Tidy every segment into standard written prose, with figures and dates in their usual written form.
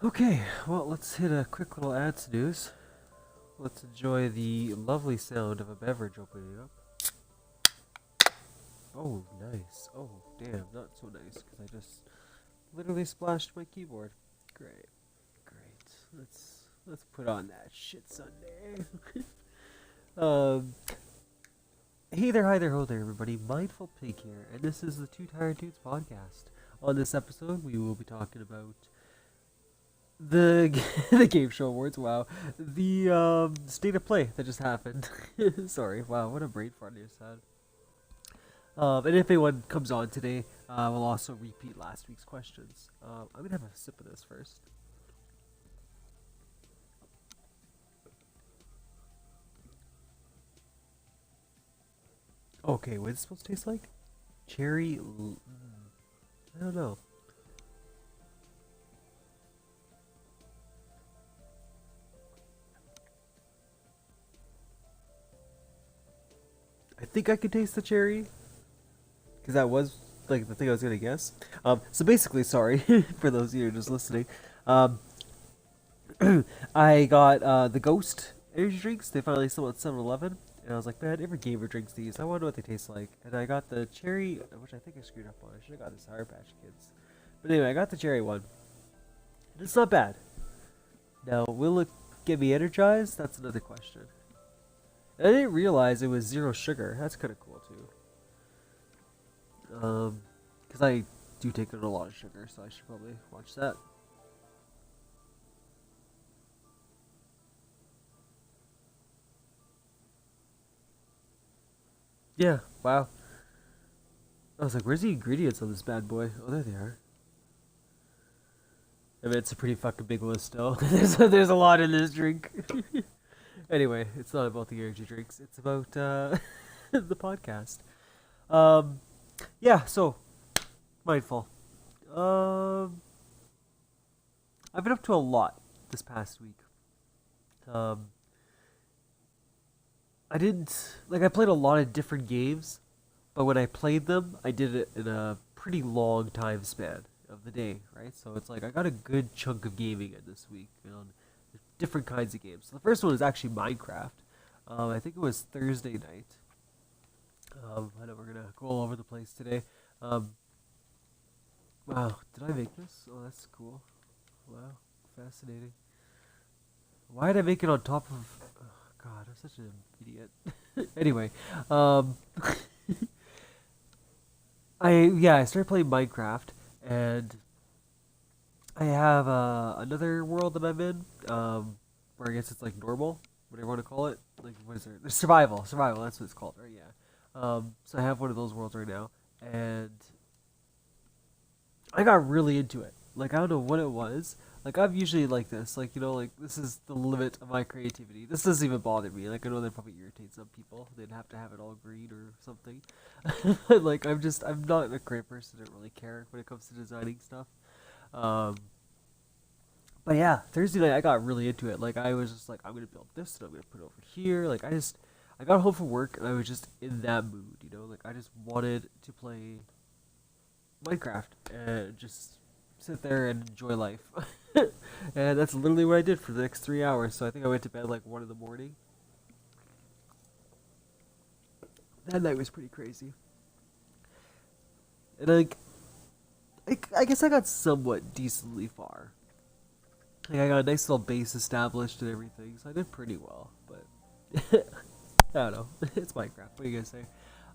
Okay, well, let's hit a quick little ad snooze. Let's enjoy the lovely sound of a beverage opening up. Oh, nice. Oh, damn, not so nice, because I just literally splashed my keyboard. Great, great. Let's put on that shit Sunday. um, hey there, hi there, ho there, everybody. Mindful Pig here, and this is the Two Tired Dudes podcast. On this episode, we will be talking about the the game show awards. Wow, the state of play that just happened. Sorry, wow, what a brain fart I just had. And if anyone comes on today, we'll also repeat last week's questions. I'm gonna have a sip of this first. Okay, what's it supposed to taste like? I don't know. I think I could taste the cherry, because that was like the thing I was gonna guess. So basically, sorry for those of you who are just listening. Um, I got the Ghost energy drinks. They finally sold at 7-Eleven, and I was like, man, every gamer drinks these. I wonder what they taste like. And I got the cherry, which I think I screwed up on. I should have got the Sour Patch Kids. But anyway, I got the cherry one. And it's not bad. Now, will it get me energized? That's another question. And I didn't realize it was zero sugar. That's kind of cool too. Because I do take in a lot of sugar, so I should probably watch that. Yeah, wow. I was like, where's the ingredients on this bad boy? Oh, there they are. I mean, it's a pretty fucking big list still. There's a lot in this drink. Anyway, it's not about the energy drinks. It's about the podcast. Um, yeah. So mindful. Um, I've been up to a lot this past week. Um, I didn't like. I played a lot of different games, but when I played them, I did it in a pretty long time span of the day, right? So it's like I got a good chunk of gaming in this week, different kinds of games. So the first one is actually Minecraft. I think it was Thursday night. I know we're gonna go all over the place today. Um, wow, did I make this? Oh, that's cool. Wow, fascinating. Why did I make it on top of? Oh, God, I'm such an idiot. Anyway, um, I started playing Minecraft, and I have another world that I'm in, where I guess it's like normal, whatever you want to call it. Like, what is it? Survival. That's what it's called, right? Yeah. So I have one of those worlds right now, and I got really into it. Like, I don't know what it was. Like, I'm usually like this. Like, like this is the limit of my creativity. This doesn't even bother me. Like, I know that probably irritates some people. They'd have to have it all green or something. Like, I'm not a great person. I don't really care when it comes to designing stuff. Um, but yeah, Thursday night I got really into it. Like, I was just like, I'm gonna build this and I'm gonna put it over here. Like, I got home from work and I was just in that mood. Like I just wanted to play Minecraft and just sit there and enjoy life. And that's literally what I did for the next 3 hours. So I think I went to bed like 1 in the morning. That night was pretty crazy. And like, I guess I got somewhat decently far. Like I got a nice little base established and everything, so I did pretty well. But I don't know. It's Minecraft. What are you gonna say?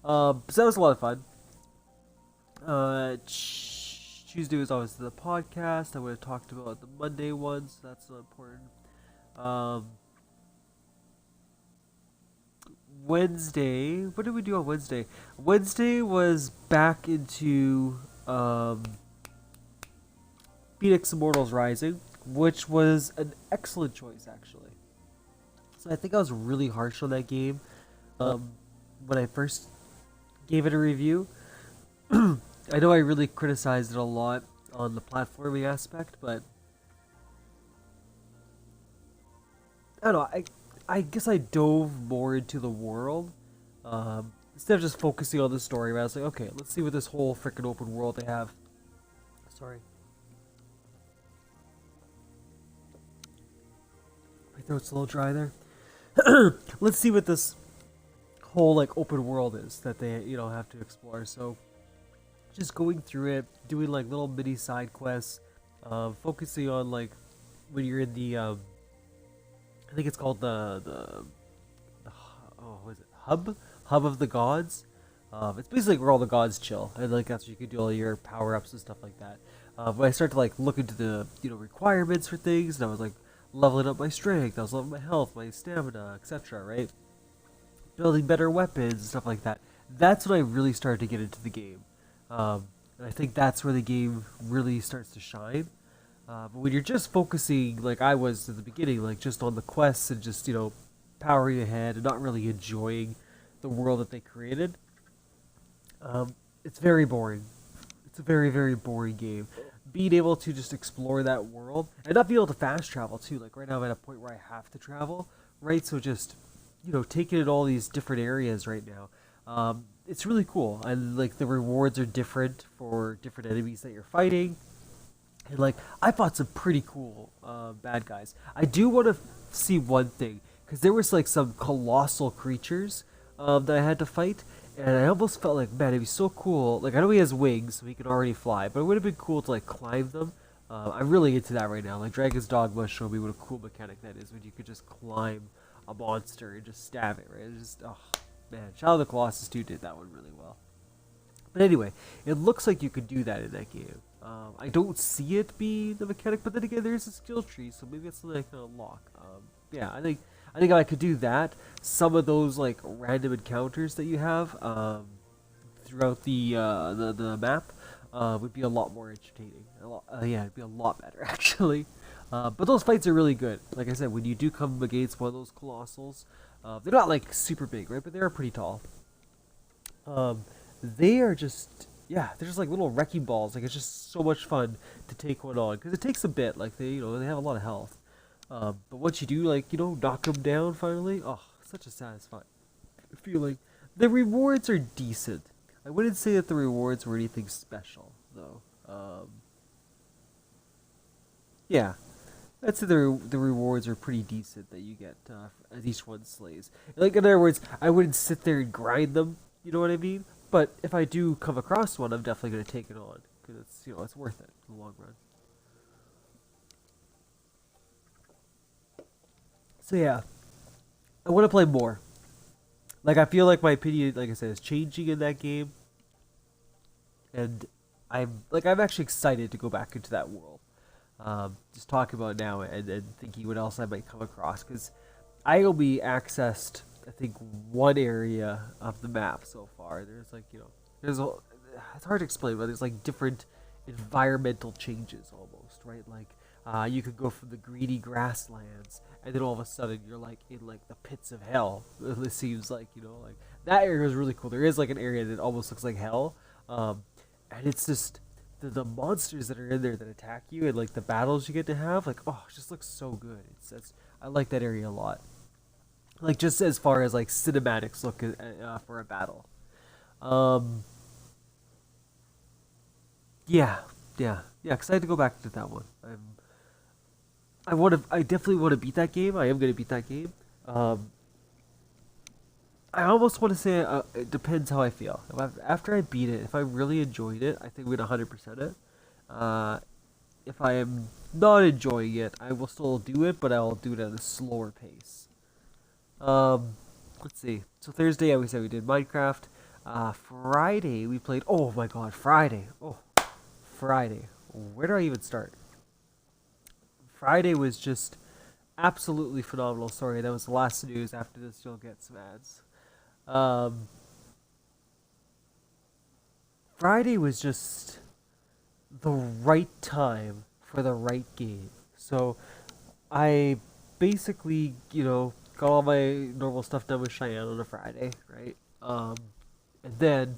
So that was a lot of fun. Tuesday was always the podcast. I would have talked about the Monday one, so that's not important. Um, Wednesday, what did we do on Wednesday? Wednesday was back into Phoenix Immortals Rising, which was an excellent choice actually. So I think I was really harsh on that game um, when I first gave it a review. I know I really criticized it a lot on the platforming aspect, but I don't know. I guess I dove more into the world instead of just focusing on the story. Where I was like, okay, let's see what this whole freaking open world they have. Sorry. throat's a little dry there. Let's see what this whole like open world is that they have to explore. So just going through it, doing like little mini side quests, focusing on like when you're in the I think it's called oh, what is it, hub of the gods. It's basically where all the gods chill, and like that's where you can do all your power ups and stuff like that. But I started to like look into the requirements for things, and I was like leveling up my strength, I was leveling my health, my stamina, etc. Right, building better weapons and stuff like that. That's when I really started to get into the game, and I think that's where the game really starts to shine. But when you're just focusing, like I was at the beginning, like just on the quests and just powering ahead and not really enjoying the world that they created, it's very boring. It's a very, very boring game. Being able to just explore that world and not be able to fast travel too. Like right now, I'm at a point where I have to travel, right? So just taking in all these different areas right now. It's really cool, and like the rewards are different for different enemies that you're fighting. And like I fought some pretty cool bad guys. I do want to see one thing because there was like some colossal creatures that I had to fight, and I almost felt like, man, it'd be so cool. Like I know he has wings, so he can already fly, but it would have been cool to like climb them. I'm really into that right now. Like Dragon's Dogma showed me what a cool mechanic that is when you could just climb a monster and just stab it. Right? It's just oh man, Shadow of the Colossus 2 did that one really well. But anyway, it looks like you could do that in that game. I don't see it be the mechanic, but then again, there's a skill tree, so maybe it's something I can unlock. Yeah, I think I could do that. Some of those like random encounters that you have throughout the map would be a lot more entertaining. Yeah, it'd be a lot better actually. But those fights are really good. Like I said, when you do come against one of those colossals, they're not like super big, right? But they are pretty tall. They are just they're just like little wrecking balls. Like it's just so much fun to take one on because it takes a bit. Like they have a lot of health. But once you do like knock them down finally, oh, such a satisfying feeling. The rewards are decent. I wouldn't say that the rewards were anything special though. Yeah, I'd say the rewards are pretty decent that you get as each one slays. Like in other words, I wouldn't sit there and grind them. You know what I mean? But if I do come across one, I'm definitely going to take it on because it's worth it in the long run. So yeah, I want to play more. Like I feel like my opinion, like I said, is changing in that game, and I'm actually excited to go back into that world. Just talking about it now and thinking what else I might come across because I only accessed I think one area of the map so far. There's like it's hard to explain, but there's like different environmental changes almost, right? Like you could go from the greedy grasslands, and then all of a sudden you're like in like the pits of hell. It seems like like that area is really cool. There is like an area that almost looks like hell, and it's just the monsters that are in there that attack you and like the battles you get to have. Like it just looks so good. I like that area a lot. Like just as far as like cinematics look for a battle. Um, yeah. Because I had to go back to that one. I definitely want to beat that game. I am gonna beat that game. Um, I almost want to say it depends how I feel. After I beat it, if I really enjoyed it, I think we'd 100% it. Uh, if I am not enjoying it, I will still do it, but I'll do it at a slower pace. Um, let's see. So Thursday, we said we did Minecraft. Friday, we played. Oh my God, Friday. Oh, Friday. Where do I even start? Friday was just absolutely phenomenal. Sorry, that was the last news. After this, you'll get some ads. Um, Friday was just the right time for the right game. So I basically, got all my normal stuff done with Cheyenne on a Friday, right? And then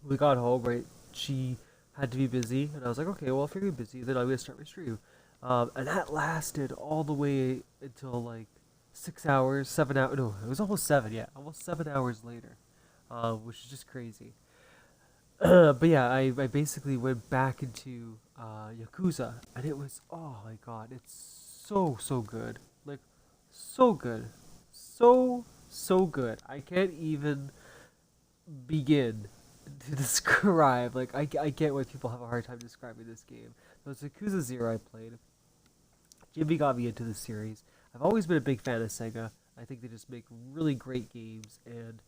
we got home, right? She had to be busy, and I was like, okay, well, if you're gonna be busy, then I'm gonna start my stream. And that lasted all the way until like 6 hours, 7 hours. No, it was almost seven. Yeah, almost 7 hours later, which is just crazy. But yeah, I basically went back into Yakuza, and it was oh my god, it's so good. Like, so good. So good. I can't even begin to describe. Like, I get why people have a hard time describing this game. It was Yakuza 0 I played. Jimmy got me into the series. I've always been a big fan of Sega. I think they just make really great games, and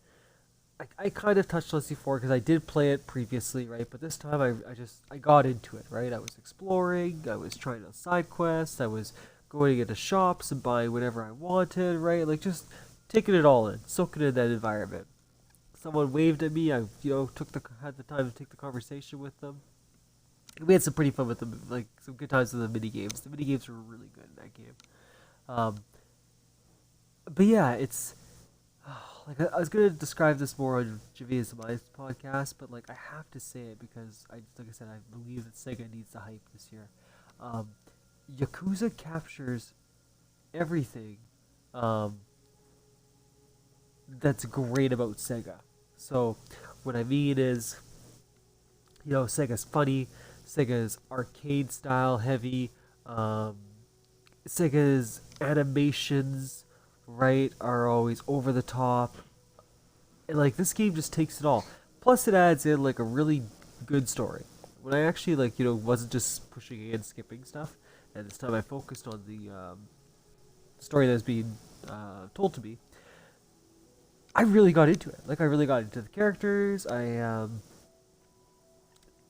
I kind of touched on C4 because I did play it previously, right? But this time I got into it, right? I was exploring, I was trying out side quests, I was going into shops and buying whatever I wanted, right? Like just taking it all in, soaking in that environment. Someone waved at me, I had the time to take the conversation with them. We had some pretty fun with them, like some good times with the mini games. The mini games were really good in that game. Um, but yeah, it's like I was gonna describe this more on Javia's My podcast, but like I have to say it because like I said, I believe that Sega needs the hype this year. Um, Yakuza captures everything um, that's great about Sega. So what I mean is, Sega's funny, Sega's arcade style heavy, um, Sega's animations, right, are always over the top. And like this game just takes it all. Plus, it adds in like a really good story. When I actually wasn't just pushing and skipping stuff, and this time I focused on the story that was being told to me. I really got into it. Like I really got into the characters. I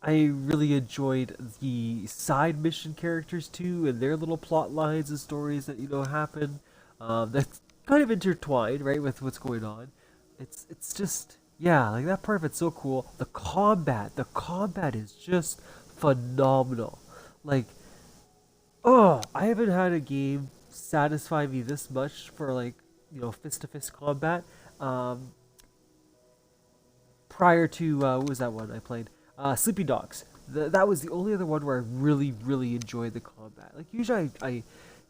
really enjoyed the side mission characters too, and their little plot lines and stories that happen. That's kind of intertwined, right, with what's going on. It's just yeah, like that part of it's so cool. The combat is just phenomenal. Like, oh, I haven't had a game satisfy me this much for like fist to fist combat. Um, Prior to what was that one I played? Sleepy Dogs. That was the only other one where I really enjoyed the combat. Like usually I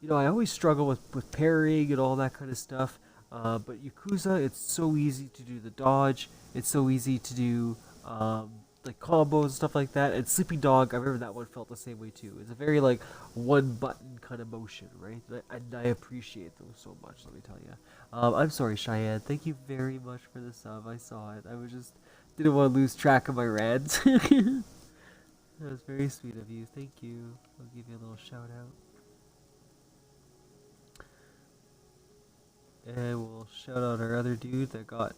always struggle with parrying and all that kind of stuff. But Yakuza, it's so easy to do the dodge. It's so easy to do like combos and stuff like that. And Sleepy Dog, I remember that one felt the same way too. It's a very like one button kind of motion, right? And I appreciate those so much. Let me tell you. I'm sorry, Cheyenne. Thank you very much for the sub. I saw it. I was just didn't want to lose track of my rants. That was very sweet of you. Thank you. I'll give you a little shout out. And we'll shout out our other dude that got.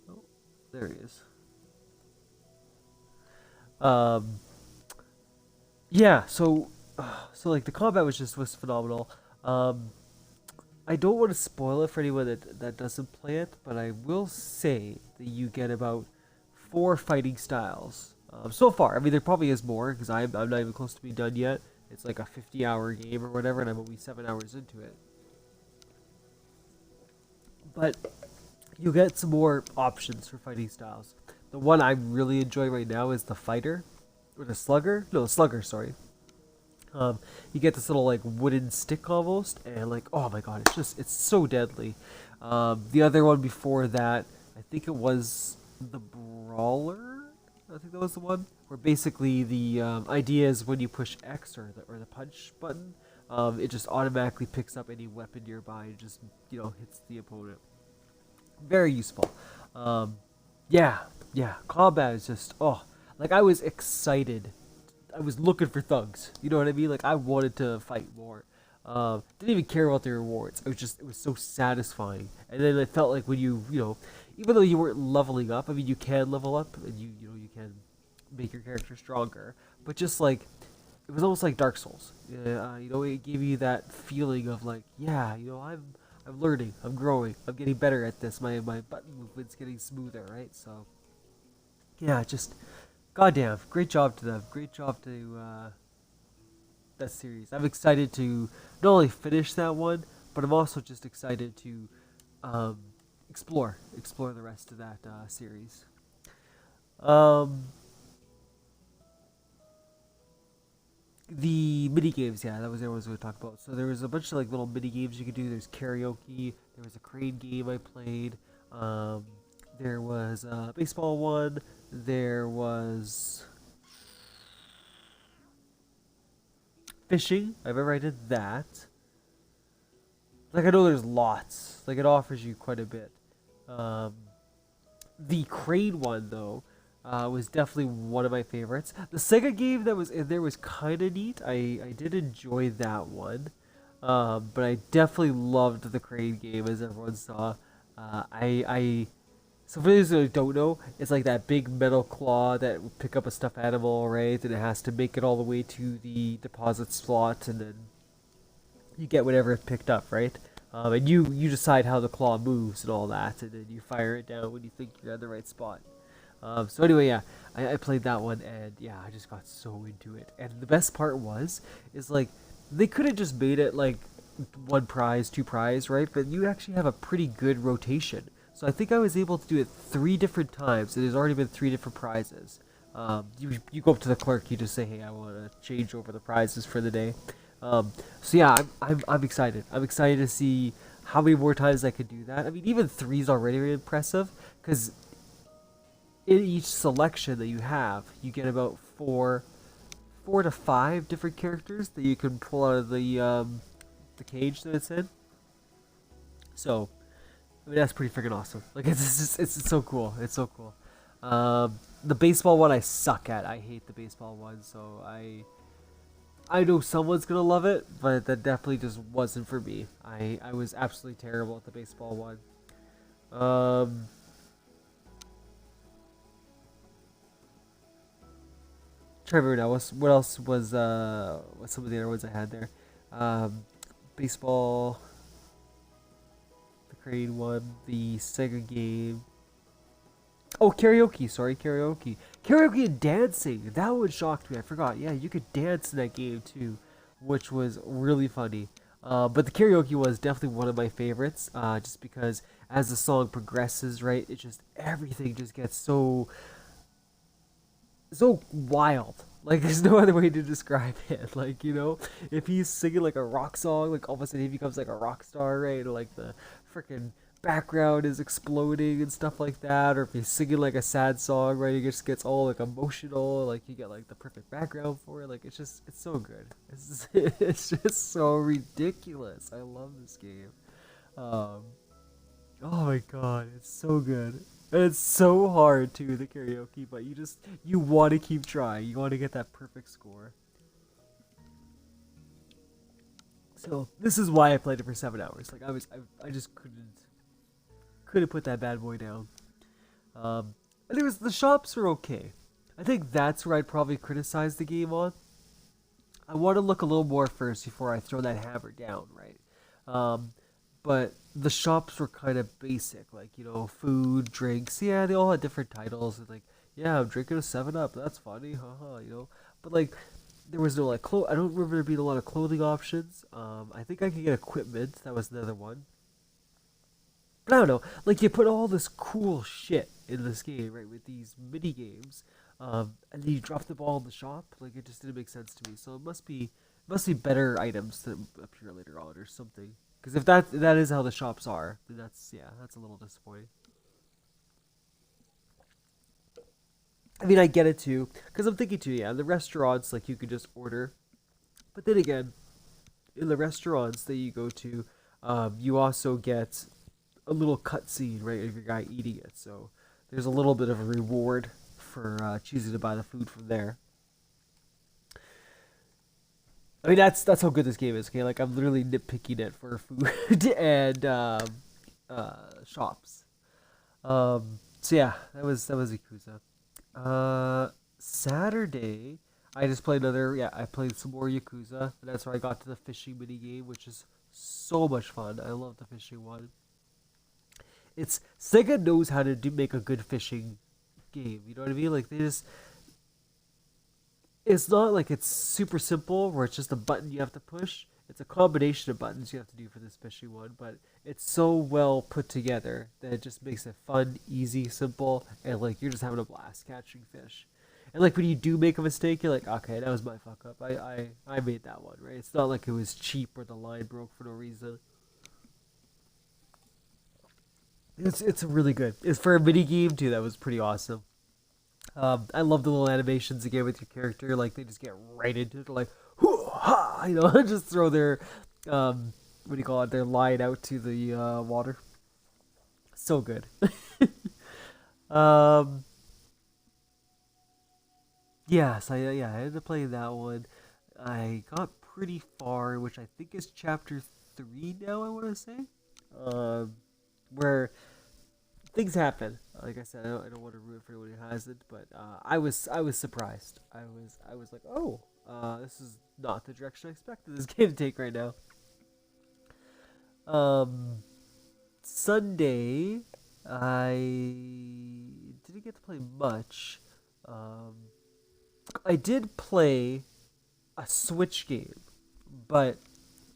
Oh, there he is. Um, yeah. So like the combat was phenomenal. Um, I don't want to spoil it for anyone that doesn't play it, but I will say that you get about 4 fighting styles so far. I mean, there probably is more because I'm not even close to being done yet. It's like a 50-hour game or whatever, and I'm only 7 hours into it. But you get some more options for fighting styles. The one I'm really enjoying right now is the fighter, or the slugger. No, slugger. Sorry. You get this little like wooden stick almost, and like oh my god, it's so deadly. The other one before that, I think it was the brawler. I think that was the one where basically the idea is when you push X or the punch button, it just automatically picks up any weapon nearby and just hits the opponent. Very useful. Yeah, yeah. Combat is just like I was excited. I was looking for thugs. You know what I mean? Like I wanted to fight more. Didn't even care about the rewards. It was so satisfying. And then it felt like when even though you weren't leveling up, I mean you can level up and you can make your character stronger. But just like it was almost like Dark Souls. It gave you that feeling of like, yeah, I'm learning, I'm growing, I'm getting better at this. My button movement's getting smoother, right? So yeah, just goddamn, great job to them. Great job to that series. I'm excited to not only finish that one, but I'm also just excited to um, explore the rest of that series. Um, the mini games, yeah, that was what I was going to talk about. So there was a bunch of like little mini games you could do. There's karaoke. There was a crane game I played. Um, there was a baseball one. There was fishing. I remember I did that. Like I know there's lots. Like it offers you quite a bit. Um, the Crane one though was definitely one of my favorites. The Sega game that was in there was kind of neat. I did enjoy that one, but I definitely loved the Crane game, as everyone saw. I so for those who don't know, it's like that big metal claw that will pick up a stuffed animal, right? And it has to make it all the way to the deposit slot, and then you get whatever it picked up, right? And you decide how the claw moves and all that, and then you fire it down when you think you're at the right spot. So anyway, yeah, I played that one, and yeah, I just got so into it. And the best part is like, they could have just made it like one prize, two prize, right? But you actually have a pretty good rotation. So I think I was able to do it 3 different times. It has already been 3 different prizes. You go up to the clerk, you just say, hey, I want to change over the prizes for the day. So yeah, I'm excited. I'm excited to see how many more times I could do that. I mean, even 3 is already really impressive, because in each selection that you have, you get about 4 to 5 different characters that you can pull out of the cage that it's in. So, I mean, that's pretty freaking awesome. Like, it's so cool. It's so cool. The baseball one I suck at. I hate the baseball one, so I know someone's gonna love it, but that definitely just wasn't for me. I was absolutely terrible at the baseball one. Um, Trying to remember now. What else was what's some of the other ones I had there? Um, Baseball, the Crane one, the Sega game. Oh, karaoke. Sorry, karaoke. Karaoke and dancing. That one shocked me. I forgot. Yeah, you could dance in that game too, which was really funny. But the karaoke was definitely one of my favorites. Just because as the song progresses, right, it just everything just gets so wild. Like there's no other way to describe it. Like if he's singing like a rock song, like all of a sudden he becomes like a rock star, right? Or like the freaking background is exploding and stuff like that. Or if he's singing like a sad song, right? He just gets all like emotional. Like you get like the perfect background for it. Like it's so good. It's just so ridiculous. I love this game. Um, Oh my god, it's so good. And it's so hard too, the karaoke, but you want to keep trying. You want to get that perfect score. So this is why I played it for 7 hours. Like I just couldn't put that bad boy down. And it was the shops are okay. I think that's where I'd probably criticize the game on. I want to look a little more first before I throw that hammer down, right? Um, but the shops were kind of basic, like food, drinks. Yeah, they all had different titles. And like, yeah, I'm drinking a 7 Up. That's funny, haha. But like, there was no like I don't remember there being a lot of clothing options. I think I could get equipment. That was another one. But I don't know. Like, you put all this cool shit in this game, right? With these mini games, and then you drop the ball in the shop. Like, it just didn't make sense to me. So it must be better items that appear later on or something. Because if that is how the shops are, then that's a little disappointing. I mean, I get it too, because I'm thinking too. Yeah, the restaurants like you could just order, but then again, in the restaurants that you go to, you also get a little cutscene, right, of your guy eating it. So there's a little bit of a reward for choosing to buy the food from there. I mean, that's how good this game is. Okay, like I'm literally nitpicking it for food and shops. So yeah, that was Yakuza. Saturday, I just played another. Yeah, I played some more Yakuza. And that's where I got to the fishing mini game, which is so much fun. I love the fishing one. It's Sega knows how to make a good fishing game. You know what I mean? Like they just it's not like it's super simple where it's just a button you have to push. It's a combination of buttons you have to do for this fishing one, but it's so well put together that it just makes it fun, easy, simple, and like you're just having a blast catching fish. And like when you do make a mistake, you're like, okay, that was my fuck up. I made that one, right? It's not like it was cheap or the line broke for no reason. It's really good. It's for a mini game too. That was pretty awesome. I love the little animations again with your character. Like they just get right into it. They're like, hoo ha, just throw their um, what do you call it? They're lying out to the water. So good. um, yes, I ended up playing that one. I got pretty far, which I think is chapter 3 now. I want to say, um, where things happen. Like I said, I don't want to ruin it for anyone who hasn't, but I was surprised. I was like, oh, this is not the direction I expected this game to take right now. Um, Sunday, I didn't get to play much. Um, I did play a Switch game, but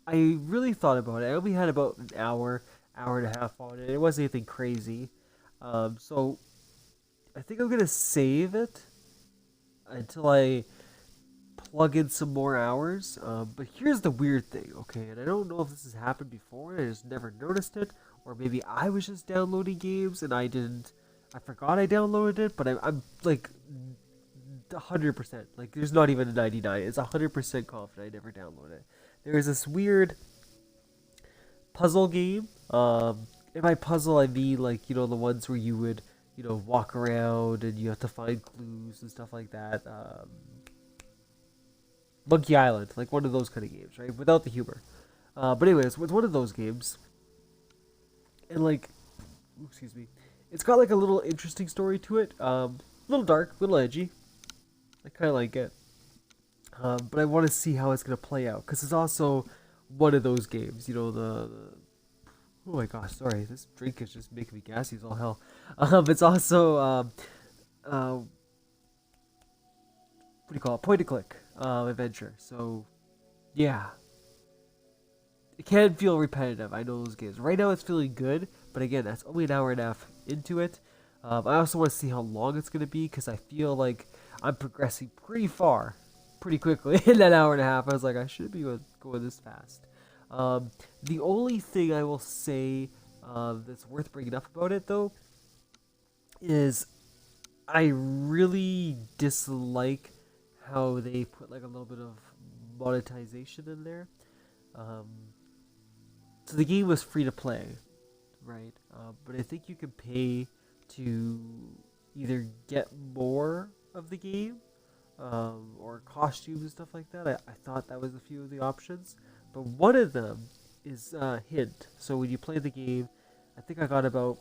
I really thought about it. I only had about an hour and a half on it. It wasn't anything crazy. So I think I'm gonna save it until I plug in some more hours. But here's the weird thing, okay? And I don't know if this has happened before. And I just never noticed it, or maybe I was just downloading games and I didn't. I forgot I downloaded it, but I'm like 100%. Like there's not even a 99. It's 100% confident I never downloaded it. There is this weird puzzle game. And by puzzle, I mean like the ones where you would walk around and you have to find clues and stuff like that. Monkey Island, like one of those kind of games, right? Without the humor. But anyways, with one of those games, and like, excuse me, it's got like a little interesting story to it. A little dark, a little edgy. I kind of like it. But I want to see how it's gonna play out because it's also one of those games. Oh my gosh, sorry, this drink is just making me gassy as all hell. It's also what do you call it? Point and click adventure. So yeah, it can feel repetitive. I know those games. Right now, it's feeling good, but again, that's only an hour and a half into it. I also want to see how long it's gonna be because I feel like I'm progressing pretty far, pretty quickly in that hour and a half. I was like, I shouldn't be going this fast. The only thing I will say that's worth bringing up about it, though, is I really dislike how they put like a little bit of monetization in there. Um, so the game was free to play, right? But I think you can pay to either get more of the game or costumes and stuff like that. I thought that was a few of the options. But one of them is hint. So when you play the game, I think I got about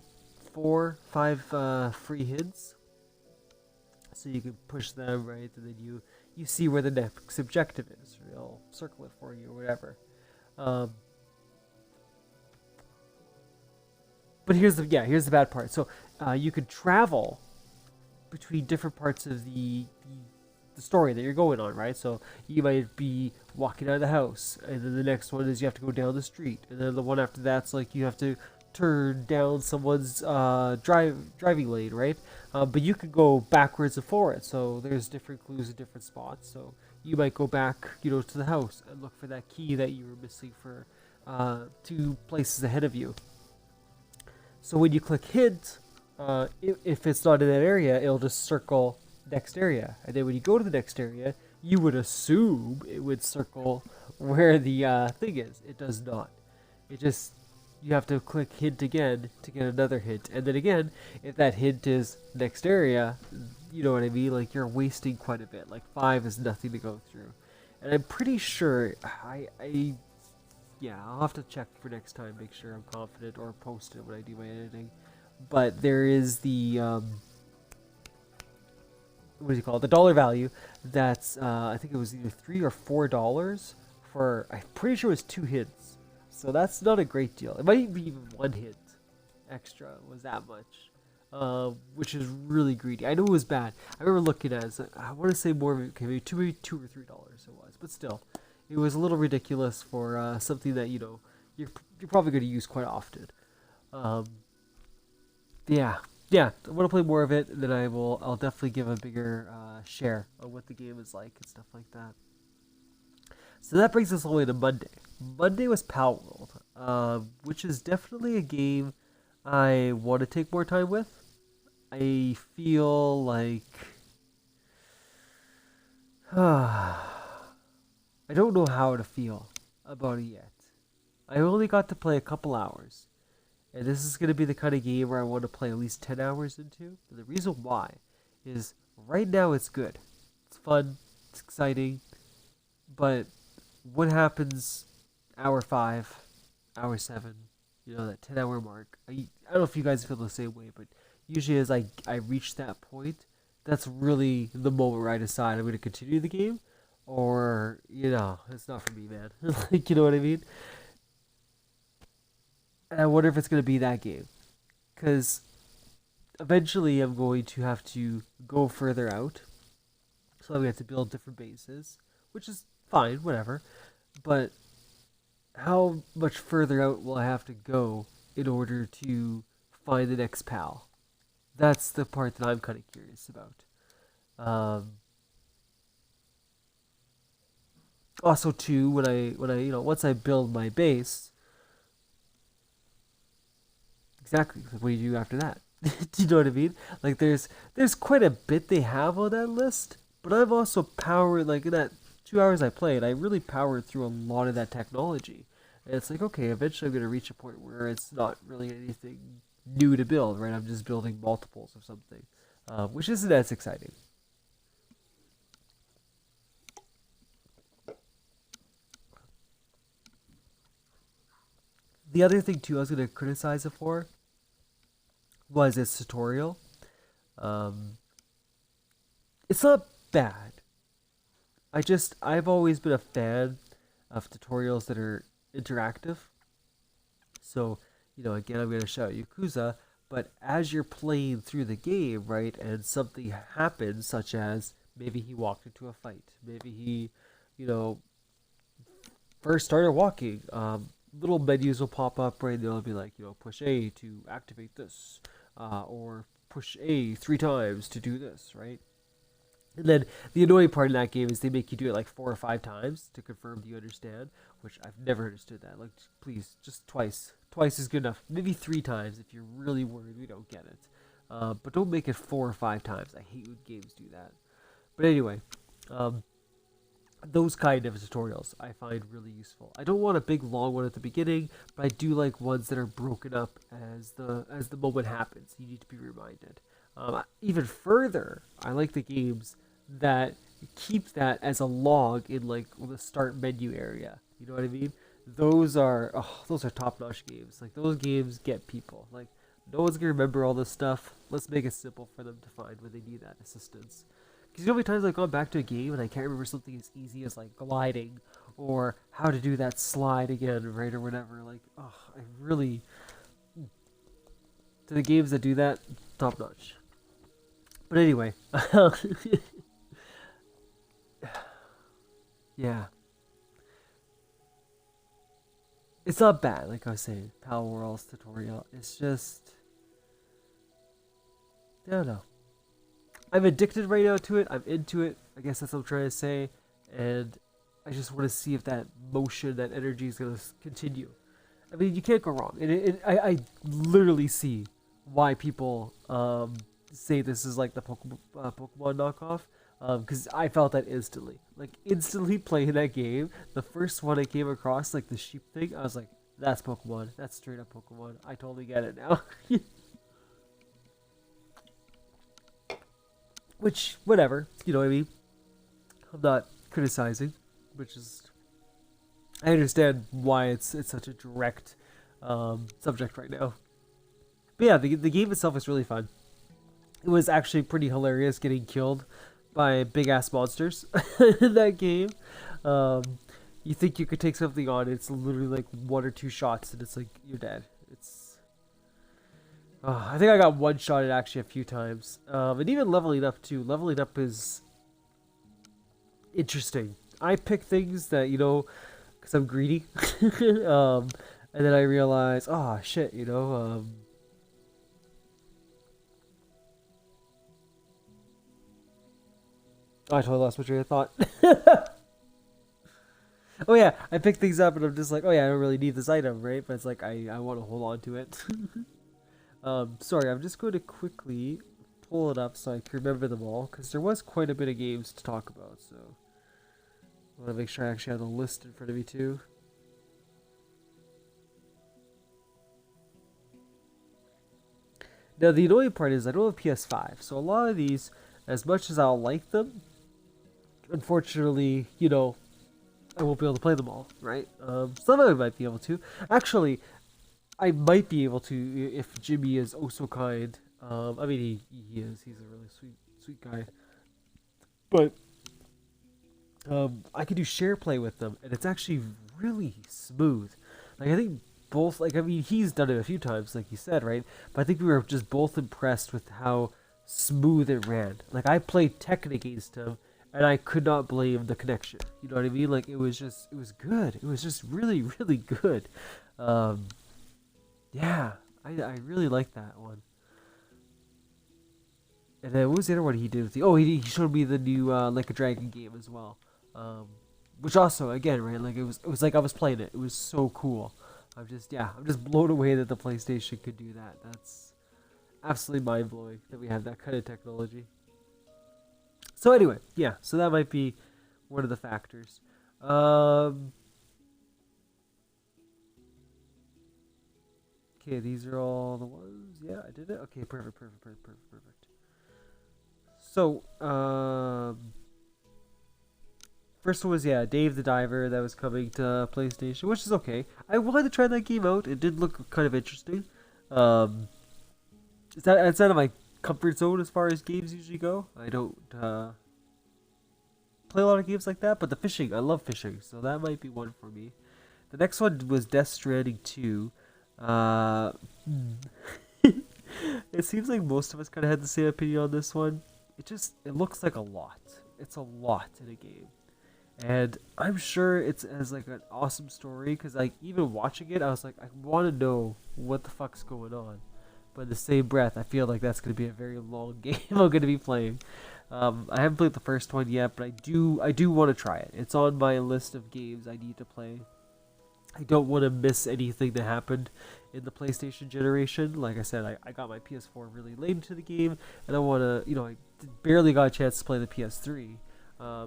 4, 5 free hints. So you can push them, right? And then you see where the next objective is. Or they'll circle it for you or whatever. But here's the bad part. So you could travel between different parts of the story that you're going on, right? So you might be walking out of the house, and then the next one is you have to go down the street, and then the one after that's like you have to turn down someone's driving lane, right? But you could go backwards and forwards, so there's different clues in different spots. So you might go back, to the house and look for that key that you were missing for 2 places ahead of you. So when you click hint, if it's not in that area, it'll just circle next area. And then when you go to the next area, you would assume it would circle where the thing is. It does not. You have to click hint again to get another hint. And then again, if that hint is next area, you know what I mean? Like you're wasting quite a bit. Like 5 is nothing to go through. And I'm pretty sure I'll have to check for next time, make sure I'm confident, or post it when I do my editing. But there is the what do you call it? The dollar value. That's I think it was either $3 or $4 for. I'm pretty sure it was 2 hits. So that's not a great deal. It might be even 1 hit extra was that much, which is really greedy. I know it was bad. I remember looking at it. I want to say more. Okay, maybe $2 or $3 it was, but still. It was a little ridiculous for something that you're probably going to use quite often. Yeah. I want to play more of it, and then I'll definitely give a bigger share on what the game is like and stuff like that. So that brings us all the way to Monday. Monday was Pal World, which is definitely a game I want to take more time with. I feel like I don't know how to feel about it yet. I only got to play a couple hours. And this is going to be the kind of game where I want to play at least 10 hours into. And the reason why is right now it's good. It's fun, it's exciting, but what happens hour 5, hour 7, that 10-hour mark? I don't know if you guys feel the same way, but usually as I reach that point, that's really the moment where I decide I'm going to continue the game or, it's not for me, man. Like, you know what I mean? And I wonder if it's going to be that game. Because eventually I'm going to have to go further out. So I'm going to have to build different bases, which is fine, whatever. But how much further out will I have to go in order to find the next pal? That's the part that I'm kind of curious about. Um, Also, too, when I once I build my base, exactly, like, what do you do after that? Do you know what I mean? Like, there's quite a bit they have on that list, but I've also powered, like, in that 2 hours I played, I really powered through a lot of that technology. And it's like, okay, eventually I'm gonna reach a point where it's not really anything new to build, right? I'm just building multiples of something, which isn't as exciting. The other thing too, I was gonna criticize it for was its tutorial. Um, it's not bad. I've always been a fan of tutorials that are interactive. So, again, I'm gonna shout Yakuza, but as you're playing through the game, right, and something happens, such as maybe he walked into a fight, maybe he, you know, first started walking. Little menus will pop up, right? And they'll be like, push A to activate this, or push A 3 times to do this, right? And then the annoying part in that game is they make you do it like 4 or 5 times to confirm you understand, which I've never understood that. Like, please, just twice. Twice is good enough. Maybe 3 times if you're really worried we don't get it. But don't make it 4 or 5 times. I hate when games do that. But anyway, um, those kind of tutorials I find really useful. I don't want a big long one at the beginning, but I do like ones that are broken up as the moment happens. You need to be reminded. Even further, I like the games that keep that as a log in like the start menu area. You know what I mean? Those are top notch games. Like those games get people. Like no one's gonna remember all this stuff. Let's make it simple for them to find when they need that assistance. Because how many times I've gone back to a game and I can't remember something as easy as like gliding or how to do that slide again, right, or whatever. Like, I really to the games that do that, top notch. But anyway, yeah, it's not bad. Like I was saying, Power World's tutorial. It's just, I don't know. I'm addicted right now to it. I'm into it. I guess that's what I'm trying to say. And I just want to see if that motion, that energy is going to continue. I mean, you can't go wrong. And I literally see why people say this is like the Pokemon knockoff. Because I felt that instantly. Like, instantly playing that game, the first one I came across, like the sheep thing, I was like, that's Pokemon. That's straight up Pokemon. I totally get it now. Which, whatever, you know what I mean? I'm not criticizing, which is, I understand why it's such a direct subject right now. But yeah, the game itself is really fun. It was actually pretty hilarious getting killed by big ass monsters in that game. Um, you think you could take something on, it's literally like 1 or 2 shots, and it's like you're dead. I think I got one shot at actually a few times. And even leveling up too. Leveling up is interesting. I pick things that, because I'm greedy. And then I realize, oh shit, I totally lost my train of thought. Oh yeah, I pick things up and I'm just like, oh yeah, I don't really need this item, right? But it's like, I want to hold on to it. Sorry, I'm just going to quickly pull it up so I can remember them all, because there was quite a bit of games to talk about, so I want to make sure I actually have the list in front of me too. Now the annoying part is I don't have PS5, so a lot of these, as much as I'll like them, unfortunately, I won't be able to play them all, right? Some of them I might be able to. Actually, I might be able to if Jimmy is oh so kind. I mean, he is. He's a really sweet guy. But I could do share play with them, and it's actually really smooth. Like I think both. Like I mean, he's done it a few times, like you said, right? But I think we were just both impressed with how smooth it ran. Like I played Tekken against him, and I could not blame the connection. You know what I mean? Like it was good. It was just really, really good. Um, yeah, I really like that one. And then what was the other one he did with the? Oh, he showed me the new Like a Dragon game as well. Um, which also again, right? Like it was like I was playing it. It was so cool. I'm just blown away that the PlayStation could do that. That's absolutely mind blowing that we have that kind of technology. So anyway, yeah. So that might be one of the factors. Um, okay, these are all the ones. Yeah, I did it. Okay, perfect. So, first one was yeah, Dave the Diver that was coming to PlayStation, which is okay. I wanted to try that game out. It did look kind of interesting. Um, it's out of my comfort zone as far as games usually go. I don't play a lot of games like that, but the fishing, I love fishing, so that might be one for me. The next one was Death Stranding 2. Uh, it seems like most of us kind of had the same opinion on this one. It looks like a lot. It's a lot in a game. And I'm sure it's as like an awesome story because like even watching it, I was like, I want to know what the fuck's going on. But in the same breath, I feel like that's going to be a very long game I'm going to be playing. I haven't played the first one yet, but I do want to try it. It's on my list of games I need to play. I don't want to miss anything that happened in the PlayStation generation. Like I said, I got my PS4 really late into the game, and I want to, I barely got a chance to play the PS3.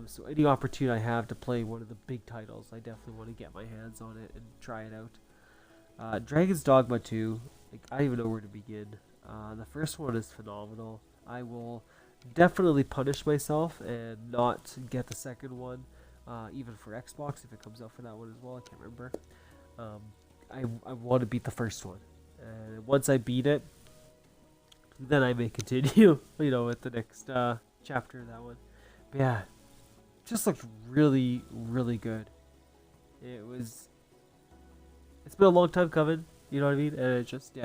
So any opportunity I have to play one of the big titles, I definitely want to get my hands on it and try it out. Dragon's Dogma 2, like, I don't even know where to begin. The first one is phenomenal. I will definitely punish myself and not get the second one, even for Xbox if it comes out for that one as well. I can't remember. Um, I want to beat the first one, and once I beat it, then I may continue, with the next chapter of that one. But yeah, just looked really, really good. It was. It's been a long time coming. You know what I mean? And it just.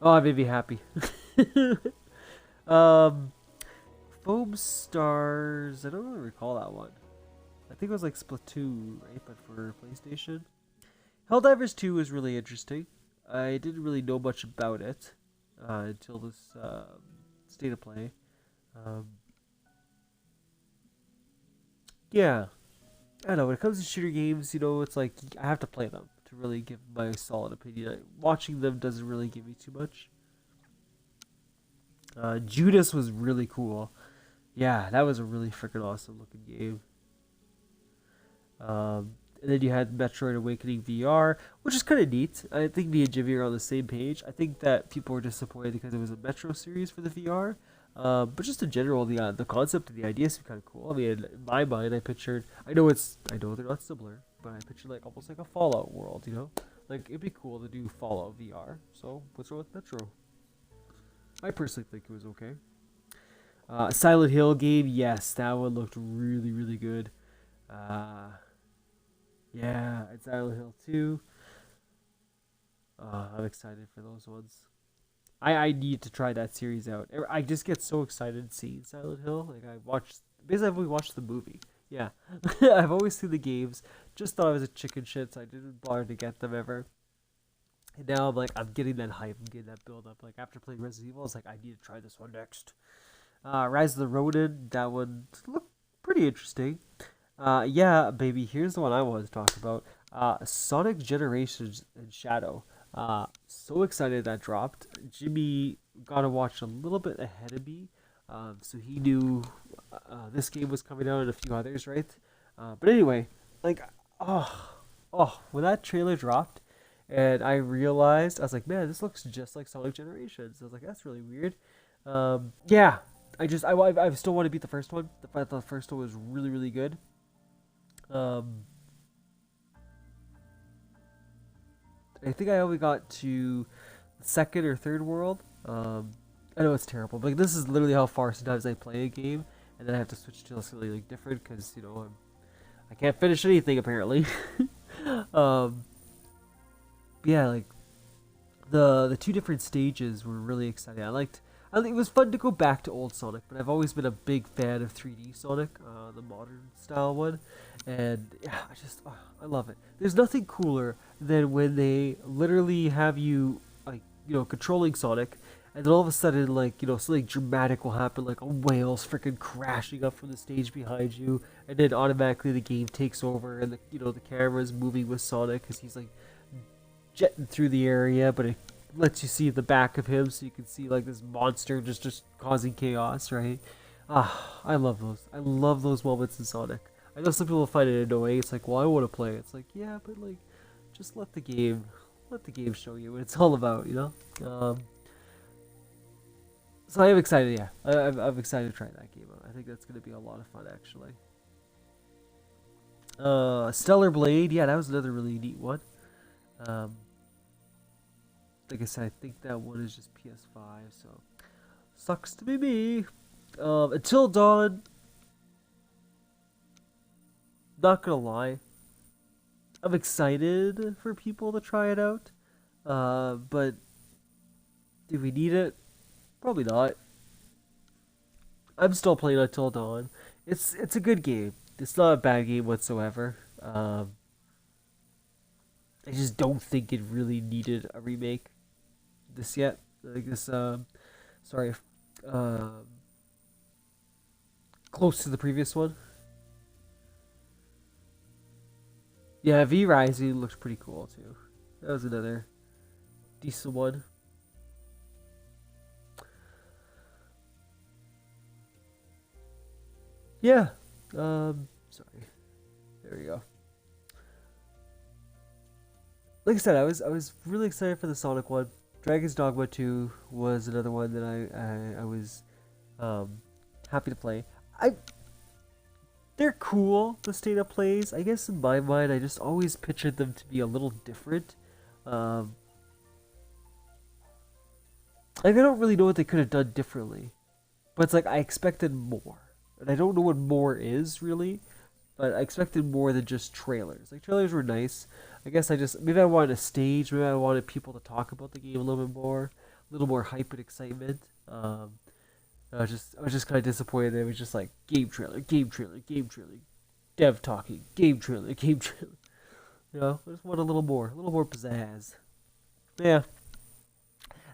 Oh, it made me happy. um, Foam Stars. I don't really recall that one. I think it was like Splatoon, right? But for PlayStation. Helldivers 2 was really interesting. I didn't really know much about it until this state of play. Um, yeah, I don't know. When it comes to shooter games, it's like I have to play them to really give my solid opinion. Watching them doesn't really give me too much. Judas was really cool. Yeah, that was a really freaking awesome looking game. And then you had Metroid Awakening VR, which is kind of neat. I think me and Jimmy are on the same page. I think that people were disappointed because it was a Metro series for the VR. But just in general, the concept and the idea seem kind of cool. I mean, in my mind, I know they're not similar, but I pictured like almost like a Fallout world, Like it'd be cool to do Fallout VR. So what's wrong with Metro? I personally think it was okay. Silent Hill game, yes, that one looked really, really good. Uh, yeah, it's Silent Hill 2. I'm excited for those ones. I need to try that series out. I just get so excited seeing Silent Hill. Like I've only watched the movie. Yeah, I've always seen the games. Just thought I was a chicken shit, so I didn't bother to get them ever. And now I'm getting that hype. I'm getting that build up. Like after playing Resident Evil, I was like, I need to try this one next. Rise of the Ronin. That one looked pretty interesting. Yeah, baby. Here's the one I wanted to talk about. Sonic Generations and Shadow. So excited that dropped. Jimmy got to watch a little bit ahead of me, so he knew this game was coming out and a few others, right? But anyway, like, when that trailer dropped, and I realized I was like, man, this looks just like Sonic Generations. I was like, that's really weird. Yeah, I still want to beat the first one. The first one was really really good. Um, I think I only got to the second or third world. I know it's terrible, but like, this is literally how far sometimes I play a game, and then I have to switch to something like different because I can't finish anything apparently. um, yeah, like the two different stages were really exciting. I think it was fun to go back to old Sonic, but I've always been a big fan of 3D Sonic, the modern style one, and yeah, I love it. There's nothing cooler than when they literally have you like controlling Sonic, and then all of a sudden like something dramatic will happen, like a whale's freaking crashing up from the stage behind you, and then automatically the game takes over, and the camera's moving with Sonic because he's like jetting through the area, but it lets you see the back of him, so you can see like this monster just causing chaos, right? I love those. I love those moments in Sonic. I know some people find it annoying. It's like, well, I want to play. It's like, yeah, but like, just let the game show you what it's all about, So I am excited. Yeah, I'm excited to try that game out. I think that's gonna be a lot of fun, actually. Stellar Blade. Yeah, that was another really neat one. Um, like I said, I think that one is just PS5, so sucks to be me. Until Dawn, not gonna lie, I'm excited for people to try it out. But do we need it? Probably not. I'm still playing Until Dawn. It's a good game. It's not a bad game whatsoever. I just don't think it really needed a remake this yet. Like this, sorry, um, close to the previous one. Yeah, V Rising looks pretty cool too. That was another decent one. Yeah. Sorry. There we go. Like I said, I was really excited for the Sonic one. Dragon's Dogma 2 was another one that I was um, happy to play. I They're cool, the state of plays. I guess in my mind, I just always pictured them to be a little different. Um, like I don't really know what they could have done differently, but it's like I expected more, and I don't know what more is really. But I expected more than just trailers. Like trailers were nice. I guess I just maybe I wanted a stage. Maybe I wanted people to talk about the game a little more hype and excitement. I was just kind of disappointed. It was just like game trailer, game trailer, game trailer, dev talking, game trailer, game trailer. I just want a little more pizzazz. Yeah,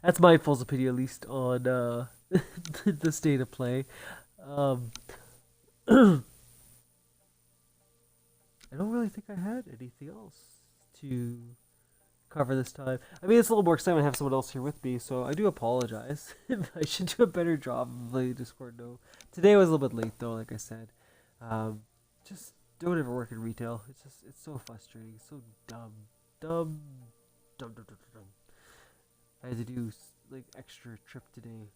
that's my full opinion at least on the state of play. Um, I don't really think I had anything else to cover this time. I mean, it's a little more exciting to have someone else here with me, so I do apologize. I should do a better job of letting Discord know. Today was a little bit late, though, like I said. Um, just don't ever work in retail. It's so frustrating, so dumb. Dumb. Dumb, dumb, dumb, dumb, dumb. I had to do, like, extra trip today,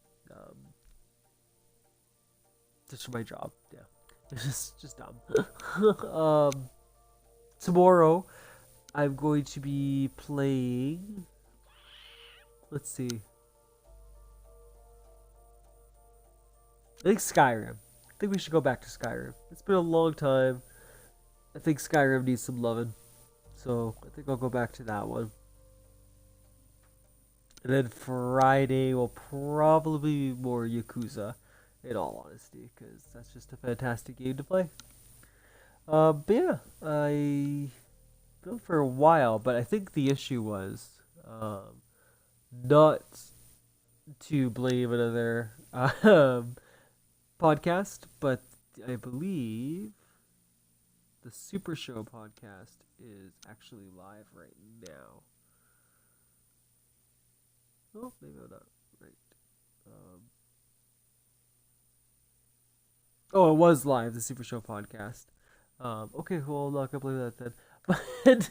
just for my job. Yeah. It's just dumb. Tomorrow, I'm going to be playing. Let's see. I think Skyrim. I think we should go back to Skyrim. It's been a long time. I think Skyrim needs some loving. So I think I'll go back to that one. And then Friday will probably be more Yakuza, in all honesty, because that's just a fantastic game to play. But yeah, I built for a while, but I think the issue was not to blame another podcast, but I believe the Super Show podcast is actually live right now. Oh, maybe I'm not right. Um, oh, it was live, the Super Show podcast. Okay, well, I'm not gonna blame that then. But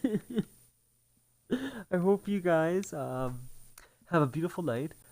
I hope you guys have a beautiful night.